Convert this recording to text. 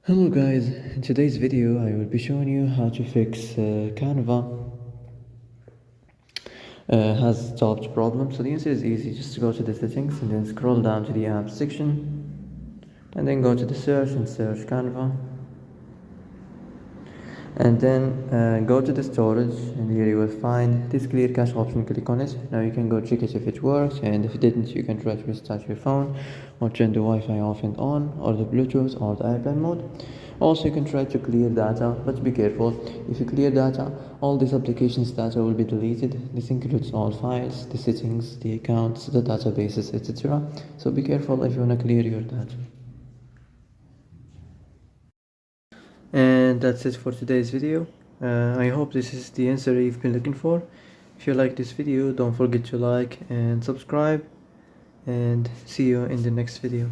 Hello guys, in today's video I will be showing you how to fix Canva has stopped problem. So the answer is easy, just go to the settings and then scroll down to the apps section and then go to the search and search Canva and then go to the storage and here you will find this clear cache option. Click on it. Now you can go check it if it works, and if it didn't you can try to restart your phone or turn the Wi-Fi off and on, or the Bluetooth or the airplane mode. Also you can try to clear data, but be careful. If you clear data, all these applications data will be deleted. This includes all files, the settings, the accounts, the databases, etc. So be careful if you want to clear your data. And that's it for today's video. I hope this is the answer you've been looking for. If you like this video, don't forget to like and subscribe, and see you in the next video.